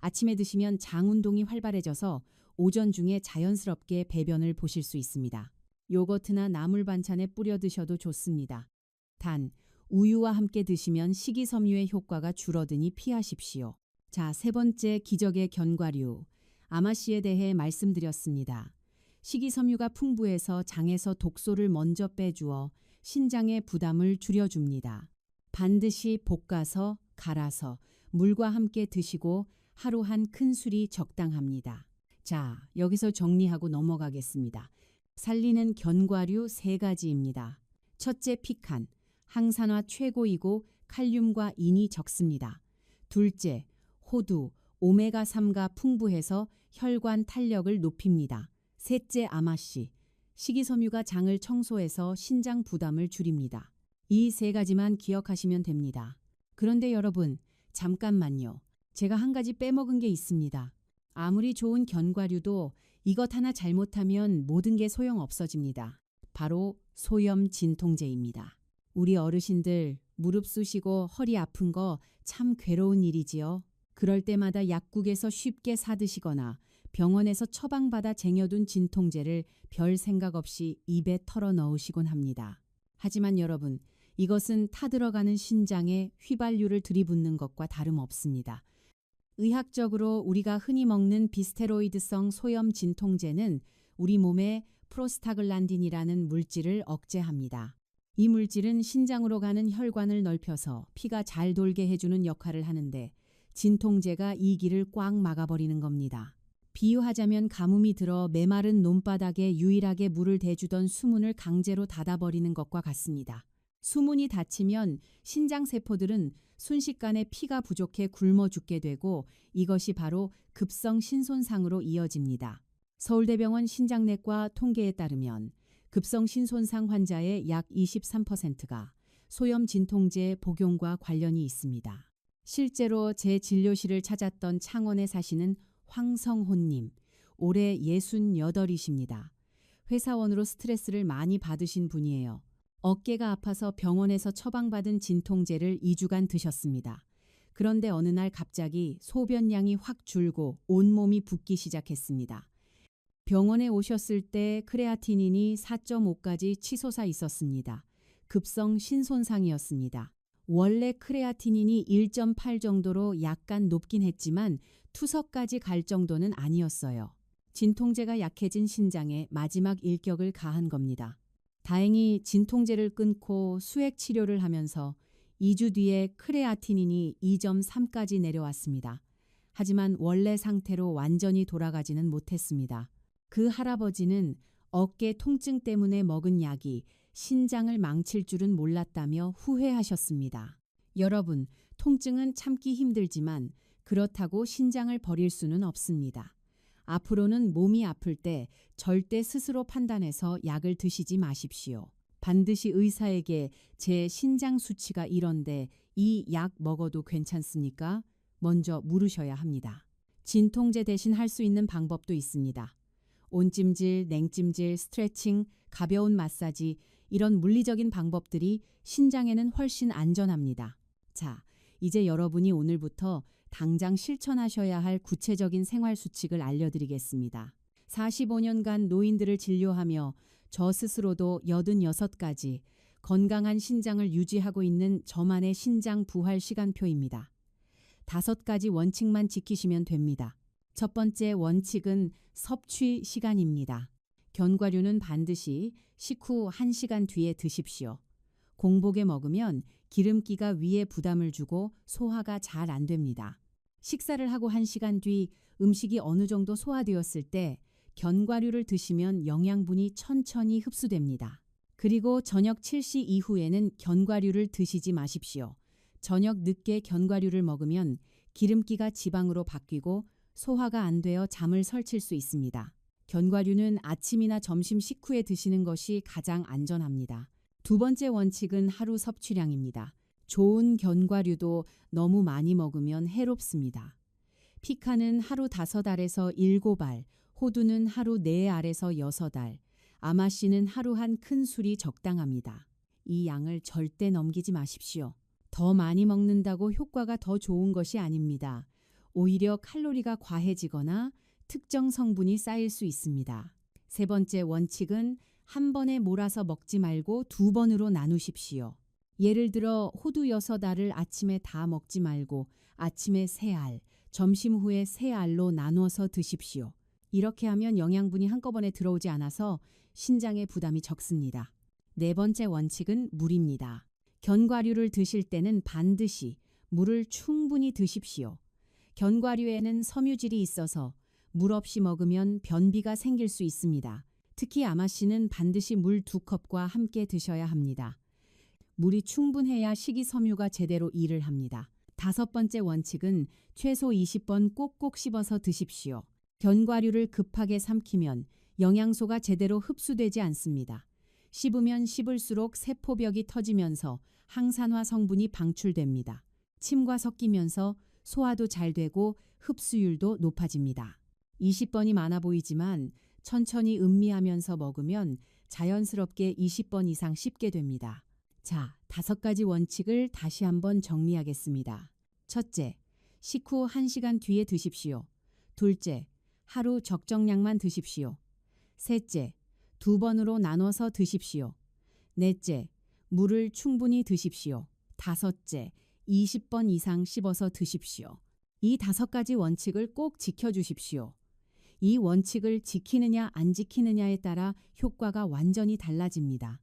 아침에 드시면 장 운동이 활발해져서 오전 중에 자연스럽게 배변을 보실 수 있습니다. 요거트나 나물 반찬에 뿌려 드셔도 좋습니다. 단, 우유와 함께 드시면 식이섬유의 효과가 줄어드니 피하십시오. 자, 세 번째 기적의 견과류. 아마씨에 대해 말씀드렸습니다. 식이섬유가 풍부해서 장에서 독소를 먼저 빼주어 신장의 부담을 줄여줍니다. 반드시 볶아서 갈아서 물과 함께 드시고 하루 한 큰술이 적당합니다. 자, 여기서 정리하고 넘어가겠습니다. 살리는 견과류 3가지입니다. 첫째, 피칸. 항산화 최고이고 칼륨과 인이 적습니다. 둘째, 호두. 오메가3가 풍부해서 혈관 탄력을 높입니다. 셋째, 아마씨. 식이섬유가 장을 청소해서 신장 부담을 줄입니다. 이 3가지만 기억하시면 됩니다. 그런데 여러분, 잠깐만요. 제가 한 가지 빼먹은 게 있습니다. 아무리 좋은 견과류도 이것 하나 잘못하면 모든 게 소용없어집니다. 바로 소염 진통제입니다. 우리 어르신들 무릎 쑤시고 허리 아픈 거 참 괴로운 일이지요. 그럴 때마다 약국에서 쉽게 사드시거나 병원에서 처방받아 쟁여둔 진통제를 별 생각 없이 입에 털어 넣으시곤 합니다. 하지만 여러분, 이것은 타들어가는 신장에 휘발유를 들이붓는 것과 다름없습니다. 의학적으로 우리가 흔히 먹는 비스테로이드성 소염 진통제는 우리 몸에 프로스타글란딘이라는 물질을 억제합니다. 이 물질은 신장으로 가는 혈관을 넓혀서 피가 잘 돌게 해주는 역할을 하는데 진통제가 이 길을 꽉 막아버리는 겁니다. 비유하자면 가뭄이 들어 메마른 논바닥에 유일하게 물을 대주던 수문을 강제로 닫아버리는 것과 같습니다. 수문이 닫히면 신장세포들은 순식간에 피가 부족해 굶어 죽게 되고 이것이 바로 급성 신손상으로 이어집니다. 서울대병원 신장내과 통계에 따르면 급성 신손상 환자의 약 23%가 소염 진통제 복용과 관련이 있습니다. 실제로 제 진료실을 찾았던 창원에 사시는 황성호님, 올해 68이십니다. 회사원으로 스트레스를 많이 받으신 분이에요. 어깨가 아파서 병원에서 처방받은 진통제를 2주간 드셨습니다. 그런데 어느 날 갑자기 소변량이 확 줄고 온몸이 붓기 시작했습니다. 병원에 오셨을 때 크레아티닌이 4.5까지 치솟아 있었습니다. 급성 신손상이었습니다. 원래 크레아티닌이 1.8 정도로 약간 높긴 했지만 투석까지 갈 정도는 아니었어요. 진통제가 약해진 신장에 마지막 일격을 가한 겁니다. 다행히 진통제를 끊고 수액 치료를 하면서 2주 뒤에 크레아티닌이 2.3까지 내려왔습니다. 하지만 원래 상태로 완전히 돌아가지는 못했습니다. 그 할아버지는 어깨 통증 때문에 먹은 약이 신장을 망칠 줄은 몰랐다며 후회하셨습니다. 여러분, 통증은 참기 힘들지만 그렇다고 신장을 버릴 수는 없습니다. 앞으로는 몸이 아플 때 절대 스스로 판단해서 약을 드시지 마십시오. 반드시 의사에게 제 신장 수치가 이런데 이 약 먹어도 괜찮습니까? 먼저 물으셔야 합니다. 진통제 대신 할 수 있는 방법도 있습니다. 온찜질, 냉찜질, 스트레칭, 가벼운 마사지 이런 물리적인 방법들이 신장에는 훨씬 안전합니다. 자, 이제 여러분이 오늘부터 당장 실천하셔야 할 구체적인 생활 수칙을 알려드리겠습니다. 45년간 노인들을 진료하며 저 스스로도 86가지 건강한 신장을 유지하고 있는 저만의 신장 부활 시간표입니다. 5가지 원칙만 지키시면 됩니다. 첫 번째 원칙은 섭취 시간입니다. 견과류는 반드시 식후 1시간 뒤에 드십시오. 공복에 먹으면 기름기가 위에 부담을 주고 소화가 잘 안 됩니다. 식사를 하고 1시간 뒤 음식이 어느 정도 소화되었을 때 견과류를 드시면 영양분이 천천히 흡수됩니다. 그리고 저녁 7시 이후에는 견과류를 드시지 마십시오. 저녁 늦게 견과류를 먹으면 기름기가 지방으로 바뀌고 소화가 안 되어 잠을 설칠 수 있습니다. 견과류는 아침이나 점심 식후에 드시는 것이 가장 안전합니다. 두 번째 원칙은 하루 섭취량입니다. 좋은 견과류도 너무 많이 먹으면 해롭습니다. 피카는 하루 5알에서 7알, 호두는 하루 4알에서 6알, 아마씨는 하루 한 큰술이 적당합니다. 이 양을 절대 넘기지 마십시오. 더 많이 먹는다고 효과가 더 좋은 것이 아닙니다. 오히려 칼로리가 과해지거나 특정 성분이 쌓일 수 있습니다. 세 번째 원칙은 한 번에 몰아서 먹지 말고 2번으로 나누십시오. 예를 들어 호두 6알을 아침에 다 먹지 말고 아침에 3알, 점심 후에 3알로 나눠서 드십시오. 이렇게 하면 영양분이 한꺼번에 들어오지 않아서 신장에 부담이 적습니다. 네 번째 원칙은 물입니다. 견과류를 드실 때는 반드시 물을 충분히 드십시오. 견과류에는 섬유질이 있어서 물 없이 먹으면 변비가 생길 수 있습니다. 특히 아마씨는 반드시 물 2컵과 함께 드셔야 합니다. 물이 충분해야 식이섬유가 제대로 일을 합니다. 5번째 원칙은 최소 20번 꼭꼭 씹어서 드십시오. 견과류를 급하게 삼키면 영양소가 제대로 흡수되지 않습니다. 씹으면 씹을수록 세포벽이 터지면서 항산화 성분이 방출됩니다. 침과 섞이면서 소화도 잘 되고 흡수율도 높아집니다. 20번이 많아 보이지만 천천히 음미하면서 먹으면 자연스럽게 20번 이상 씹게 됩니다. 자, 5가지 원칙을 다시 한번 정리하겠습니다. 첫째, 식후 1시간 뒤에 드십시오. 둘째, 하루 적정량만 드십시오. 셋째, 2번으로 나눠서 드십시오. 넷째, 물을 충분히 드십시오. 다섯째, 20번 이상 씹어서 드십시오. 이 5가지 원칙을 꼭 지켜주십시오. 이 원칙을 지키느냐 안 지키느냐에 따라 효과가 완전히 달라집니다.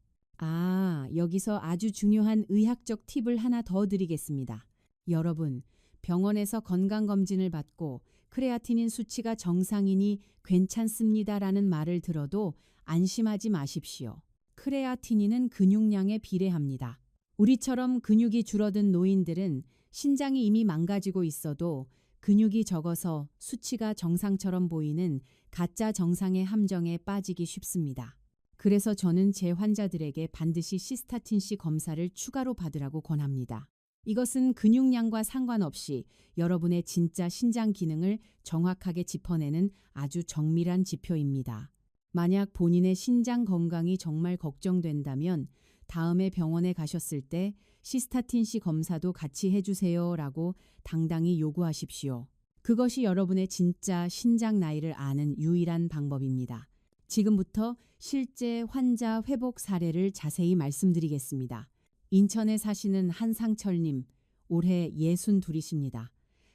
여기서 아주 중요한 의학적 팁을 하나 더 드리겠습니다. 여러분, 병원에서 건강검진을 받고 크레아티닌 수치가 정상이니 괜찮습니다라는 말을 들어도 안심하지 마십시오. 크레아티닌은 근육량에 비례합니다. 우리처럼 근육이 줄어든 노인들은 신장이 이미 망가지고 있어도 근육이 적어서 수치가 정상처럼 보이는 가짜 정상의 함정에 빠지기 쉽습니다. 그래서 저는 제 환자들에게 반드시 시스타틴C 검사를 추가로 받으라고 권합니다. 이것은 근육량과 상관없이 여러분의 진짜 신장 기능을 정확하게 짚어내는 아주 정밀한 지표입니다. 만약 본인의 신장 건강이 정말 걱정된다면 다음에 병원에 가셨을 때 시스타틴C 검사도 같이 해주세요 라고 당당히 요구하십시오. 그것이 여러분의 진짜 신장 나이를 아는 유일한 방법입니다. 지금부터 실제 환자 회복 사례를 자세히 말씀드리겠습니다. 인천에 사시는 한상철님, 올해 62이십니다.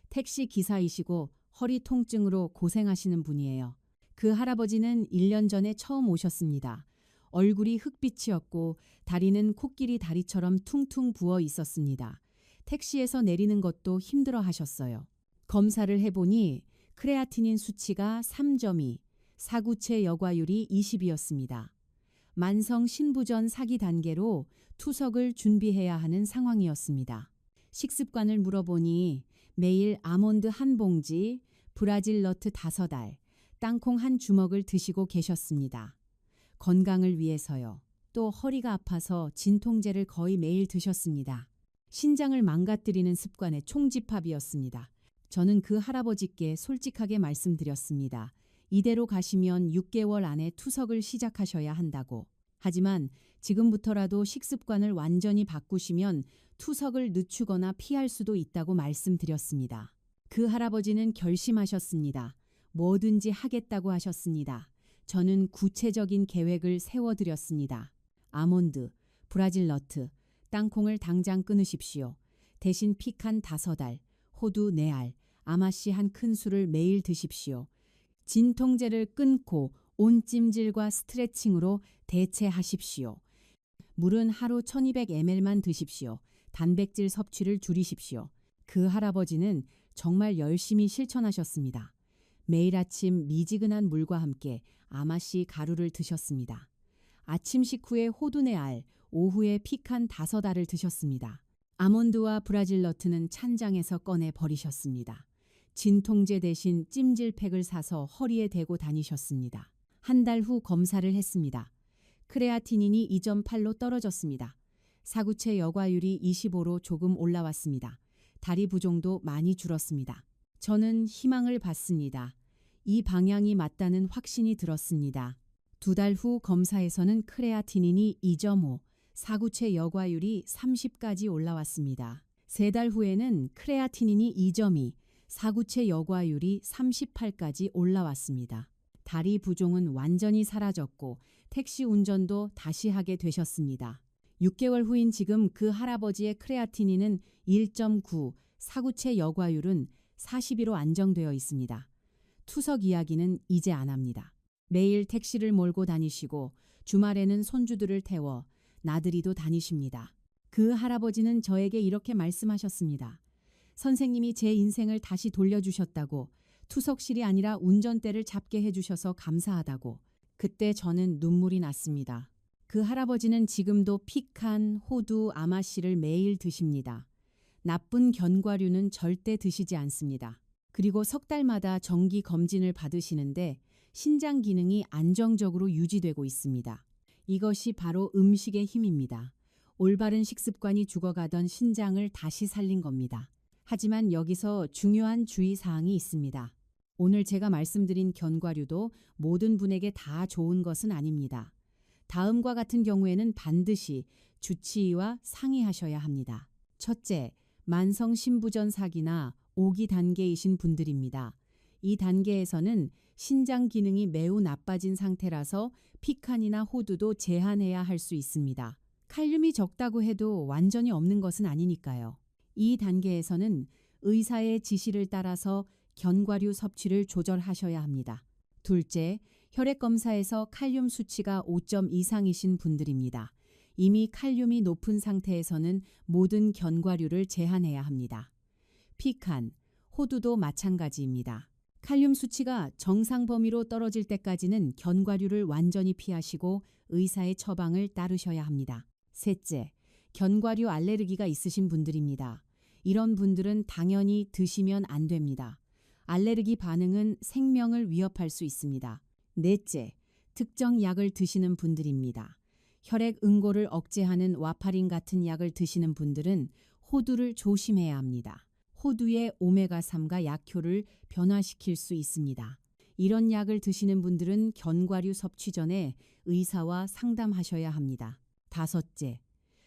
택시 기사이시고 허리 통증으로 고생하시는 분이에요. 그 할아버지는 1년 전에 처음 오셨습니다. 얼굴이 흑빛이었고 다리는 코끼리 다리처럼 퉁퉁 부어 있었습니다. 택시에서 내리는 것도 힘들어 하셨어요. 검사를 해보니 크레아티닌 수치가 3.2, 사구체 여과율이 20이었습니다. 만성 신부전 사기 단계로 투석을 준비해야 하는 상황이었습니다. 식습관을 물어보니 매일 아몬드 1봉지, 브라질 너트 5알, 땅콩 1주먹을 드시고 계셨습니다. 건강을 위해서요. 또 허리가 아파서 진통제를 거의 매일 드셨습니다. 신장을 망가뜨리는 습관의 총집합이었습니다. 저는 그 할아버지께 솔직하게 말씀드렸습니다. 이대로 가시면 6개월 안에 투석을 시작하셔야 한다고. 하지만 지금부터라도 식습관을 완전히 바꾸시면 투석을 늦추거나 피할 수도 있다고 말씀드렸습니다. 그 할아버지는 결심하셨습니다. 뭐든지 하겠다고 하셨습니다. 저는 구체적인 계획을 세워드렸습니다. 아몬드, 브라질 너트, 땅콩을 당장 끊으십시오. 대신 피칸 5알, 호두 4알, 아마씨 한 큰술을 매일 드십시오. 진통제를 끊고 온찜질과 스트레칭으로 대체하십시오. 물은 하루 1200ml만 드십시오. 단백질 섭취를 줄이십시오. 그 할아버지는 정말 열심히 실천하셨습니다. 매일 아침 미지근한 물과 함께 아마씨 가루를 드셨습니다. 아침 식후에 호두 4알, 오후에 피칸 5알을 드셨습니다. 아몬드와 브라질 너트는 찬장에서 꺼내 버리셨습니다. 진통제 대신 찜질팩을 사서 허리에 대고 다니셨습니다. 한 달 후 검사를 했습니다. 크레아티닌이 2.8로 떨어졌습니다. 사구체 여과율이 25로 조금 올라왔습니다. 다리 부종도 많이 줄었습니다. 저는 희망을 봤습니다. 이 방향이 맞다는 확신이 들었습니다. 2달 후 검사에서는 크레아티닌이 2.5, 사구체 여과율이 30까지 올라왔습니다. 3달 후에는 크레아티닌이 2.2, 사구체 여과율이 38까지 올라왔습니다. 다리 부종은 완전히 사라졌고 택시 운전도 다시 하게 되셨습니다. 6개월 후인 지금 그 할아버지의 크레아티닌은 1.9, 사구체 여과율은 42로 안정되어 있습니다. 투석 이야기는 이제 안 합니다. 매일 택시를 몰고 다니시고 주말에는 손주들을 태워 나들이도 다니십니다. 그 할아버지는 저에게 이렇게 말씀하셨습니다. 선생님이 제 인생을 다시 돌려주셨다고, 투석실이 아니라 운전대를 잡게 해주셔서 감사하다고. 그때 저는 눈물이 났습니다. 그 할아버지는 지금도 피칸, 호두, 아마씨를 매일 드십니다. 나쁜 견과류는 절대 드시지 않습니다. 그리고 석 달마다 정기 검진을 받으시는데 신장 기능이 안정적으로 유지되고 있습니다. 이것이 바로 음식의 힘입니다. 올바른 식습관이 죽어가던 신장을 다시 살린 겁니다. 하지만 여기서 중요한 주의사항이 있습니다. 오늘 제가 말씀드린 견과류도 모든 분에게 다 좋은 것은 아닙니다. 다음과 같은 경우에는 반드시 주치의와 상의하셔야 합니다. 첫째, 만성 신부전사기나 5기 단계이신 분들입니다. 이 단계에서는 신장 기능이 매우 나빠진 상태라서 피칸이나 호두도 제한해야 할 수 있습니다. 칼륨이 적다고 해도 완전히 없는 것은 아니니까요. 이 단계에서는 의사의 지시를 따라서 견과류 섭취를 조절하셔야 합니다. 둘째, 혈액검사에서 칼륨 수치가 5점 이상이신 분들입니다. 이미 칼륨이 높은 상태에서는 모든 견과류를 제한해야 합니다. 피칸, 호두도 마찬가지입니다. 칼륨 수치가 정상 범위로 떨어질 때까지는 견과류를 완전히 피하시고 의사의 처방을 따르셔야 합니다. 셋째, 견과류 알레르기가 있으신 분들입니다. 이런 분들은 당연히 드시면 안 됩니다. 알레르기 반응은 생명을 위협할 수 있습니다. 넷째, 특정 약을 드시는 분들입니다. 혈액 응고를 억제하는 와파린 같은 약을 드시는 분들은 호두를 조심해야 합니다. 호두의 오메가3가 약효를 변화시킬 수 있습니다. 이런 약을 드시는 분들은 견과류 섭취 전에 의사와 상담하셔야 합니다. 다섯째,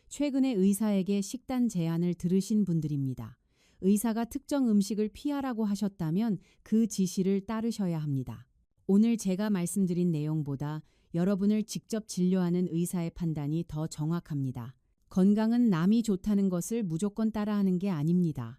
최근에 의사에게 식단 제한을 들으신 분들입니다. 의사가 특정 음식을 피하라고 하셨다면 그 지시를 따르셔야 합니다. 오늘 제가 말씀드린 내용보다 여러분을 직접 진료하는 의사의 판단이 더 정확합니다. 건강은 남이 좋다는 것을 무조건 따라하는 게 아닙니다.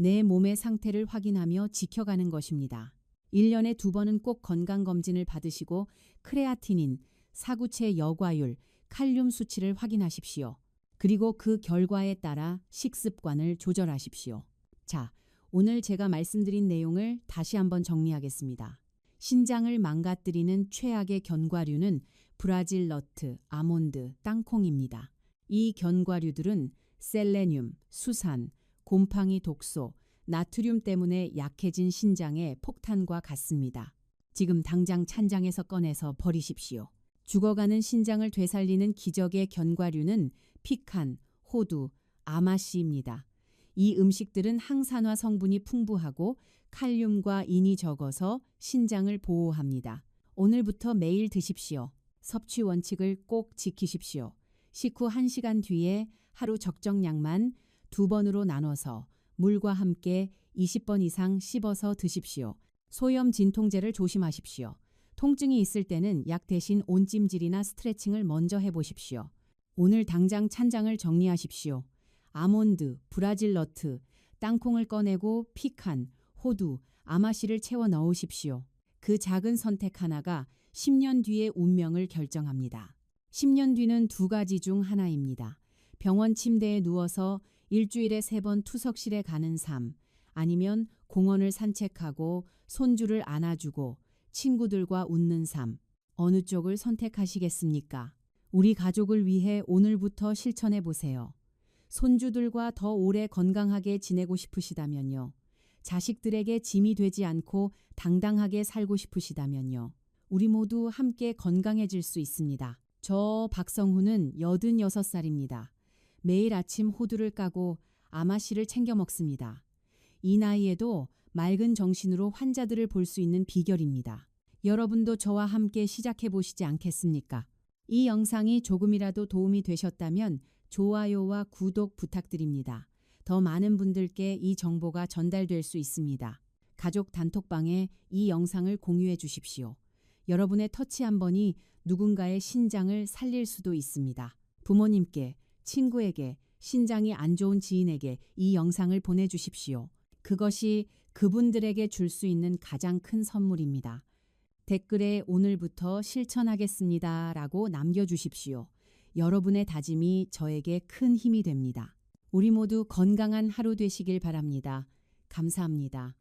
내 몸의 상태를 확인하며 지켜가는 것입니다. 1년에 2번은 꼭 건강검진을 받으시고 크레아티닌, 사구체 여과율, 칼륨 수치를 확인하십시오. 그리고 그 결과에 따라 식습관을 조절하십시오. 자, 오늘 제가 말씀드린 내용을 다시 한번 정리하겠습니다. 신장을 망가뜨리는 최악의 견과류는 브라질 너트, 아몬드, 땅콩입니다. 이 견과류들은 셀레늄, 수산, 곰팡이 독소, 나트륨 때문에 약해진 신장의 폭탄과 같습니다. 지금 당장 찬장에서 꺼내서 버리십시오. 죽어가는 신장을 되살리는 기적의 견과류는 피칸, 호두, 아마씨입니다. 이 음식들은 항산화 성분이 풍부하고 칼륨과 인이 적어서 신장을 보호합니다. 오늘부터 매일 드십시오. 섭취 원칙을 꼭 지키십시오. 식후 1시간 뒤에 하루 적정량만 2번으로 나눠서 물과 함께 20번 이상 씹어서 드십시오. 소염 진통제를 조심하십시오. 통증이 있을 때는 약 대신 온찜질이나 스트레칭을 먼저 해보십시오. 오늘 당장 찬장을 정리하십시오. 아몬드, 브라질 너트, 땅콩을 꺼내고 피칸, 호두, 아마씨를 채워 넣으십시오. 그 작은 선택 하나가 10년 뒤의 운명을 결정합니다. 10년 뒤는 두 가지 중 하나입니다. 병원 침대에 누워서 일주일에 3번 투석실에 가는 삶, 아니면 공원을 산책하고 손주를 안아주고 친구들과 웃는 삶. 어느 쪽을 선택하시겠습니까? 우리 가족을 위해 오늘부터 실천해 보세요. 손주들과 더 오래 건강하게 지내고 싶으시다면요. 자식들에게 짐이 되지 않고 당당하게 살고 싶으시다면요. 우리 모두 함께 건강해질 수 있습니다. 저 박성훈은 86살입니다. 매일 아침 호두를 까고 아마씨를 챙겨 먹습니다. 이 나이에도 맑은 정신으로 환자들을 볼 수 있는 비결입니다. 여러분도 저와 함께 시작해 보시지 않겠습니까? 이 영상이 조금이라도 도움이 되셨다면 좋아요와 구독 부탁드립니다. 더 많은 분들께 이 정보가 전달될 수 있습니다. 가족 단톡방에 이 영상을 공유해 주십시오. 여러분의 터치 한 번이 누군가의 신장을 살릴 수도 있습니다. 부모님께, 친구에게, 신장이 안 좋은 지인에게 이 영상을 보내주십시오. 그것이 그분들에게 줄 수 있는 가장 큰 선물입니다. 댓글에 오늘부터 실천하겠습니다 라고 남겨주십시오. 여러분의 다짐이 저에게 큰 힘이 됩니다. 우리 모두 건강한 하루 되시길 바랍니다. 감사합니다.